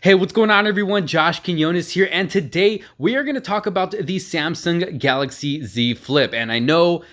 Hey, what's going on everyone? Josh Quinones here, and today we are going to talk about the Samsung Galaxy Z Flip. And I know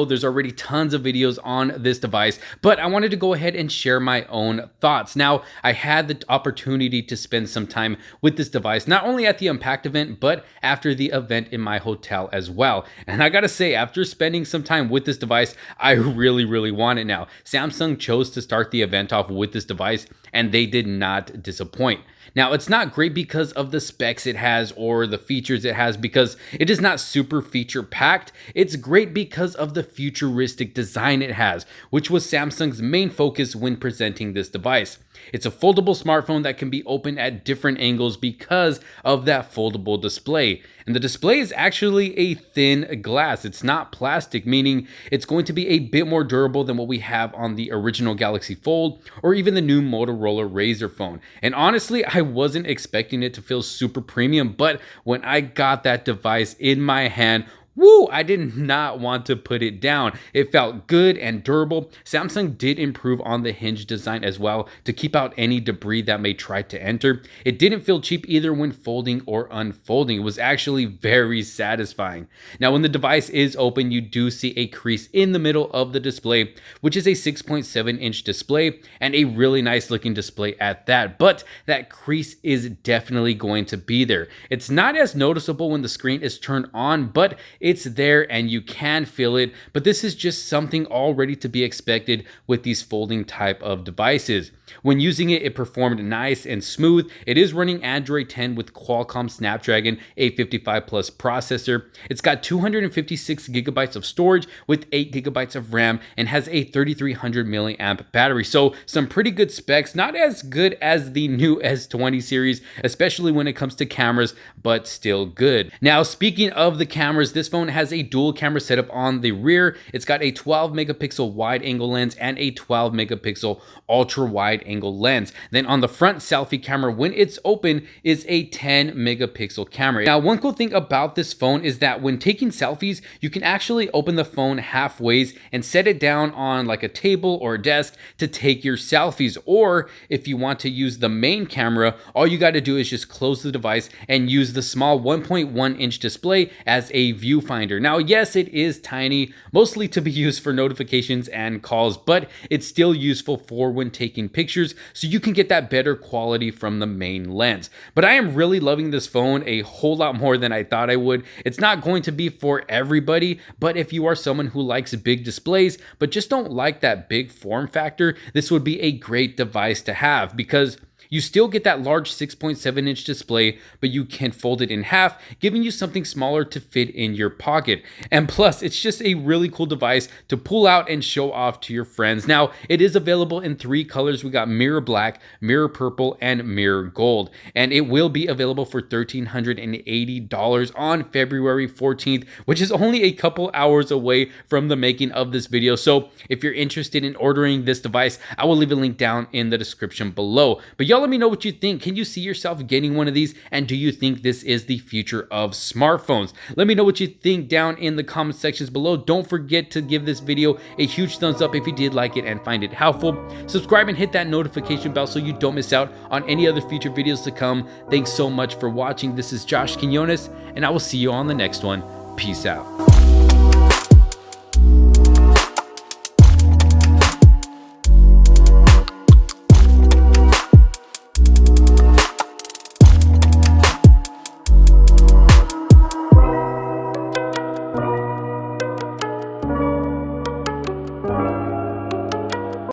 there's already tons of videos on this device, but I wanted to go ahead and share my own thoughts. Now, I had the opportunity to spend some time with this device, not only at the Unpacked event, but after the event in my hotel as well. And I gotta say, after spending some time with this device, I really want it now. Samsung chose to start the event off with this device, and they did not disappoint. Now, it's not great because of the specs it has or the features it has, because it is not super feature packed. It's great because of the futuristic design it has, which was Samsung's main focus when presenting this device. It's a foldable smartphone that can be opened at different angles because of that foldable display. And the display is actually a thin glass. It's not plastic, meaning it's going to be a bit more durable than what we have on the original Galaxy Fold or even the new Motorola Razr phone. And honestly, I wasn't expecting it to feel super premium, but when I got that device in my hand, woo, I did not want to put it down. It felt good and durable. Samsung did improve on the hinge design as well to keep out any debris that may try to enter. It didn't feel cheap either when folding or unfolding. It was actually very satisfying. Now, when the device is open, you do see a crease in the middle of the display, which is a 6.7-inch display and a really nice looking display at that. But that crease is definitely going to be there. It's not as noticeable when the screen is turned on, but it's there and you can feel it, but this is just something already to be expected with these folding type of devices. When using it, it performed nice and smooth. It is running Android 10 with Qualcomm Snapdragon 855 Plus processor. It's got 256 gigabytes of storage with 8 gigabytes of RAM and has a 3300 milliamp battery. So some pretty good specs, not as good as the new S20 series, especially when it comes to cameras, but still good. Now, speaking of the cameras, this phone has a dual camera setup on the rear. It's got a 12 megapixel wide angle lens and a 12 megapixel ultra wide angle lens. Then on the front, selfie camera, when it's open, is a 10 megapixel camera. Now, one cool thing about this phone is that when taking selfies, you can actually open the phone halfway and set it down on like a table or a desk to take your selfies. Or if you want to use the main camera, all you got to do is just close the device and use the small 1.1-inch display as a viewfinder. Now, yes, it is tiny, mostly to be used for notifications and calls, but it's still useful for when taking pictures, so you can get that better quality from the main lens. But I am really loving this phone a whole lot more than I thought I would. It's not going to be for everybody, but if you are someone who likes big displays but just don't like that big form factor, this would be a great device to have, because you still get that large 6.7-inch display, but you can fold it in half, giving you something smaller to fit in your pocket. And plus, it's just a really cool device to pull out and show off to your friends. Now, it is available in 3 colors. We got Mirror Black, Mirror Purple, and Mirror Gold. And it will be available for $1,380 on February 14th, which is only a couple hours away from the making of this video. So if you're interested in ordering this device, I will leave a link down in the description below. But y'all let me know what you think. Can you see yourself getting one of these? And do you think this is the future of smartphones? Let me know what you think down in the comment sections below. Don't forget to give this video a huge thumbs up if you did like it and find it helpful. Subscribe and hit that notification bell so you don't miss out on any other future videos to come. Thanks so much for watching. This is Josh Quinones, and I will see you on the next one. Peace out.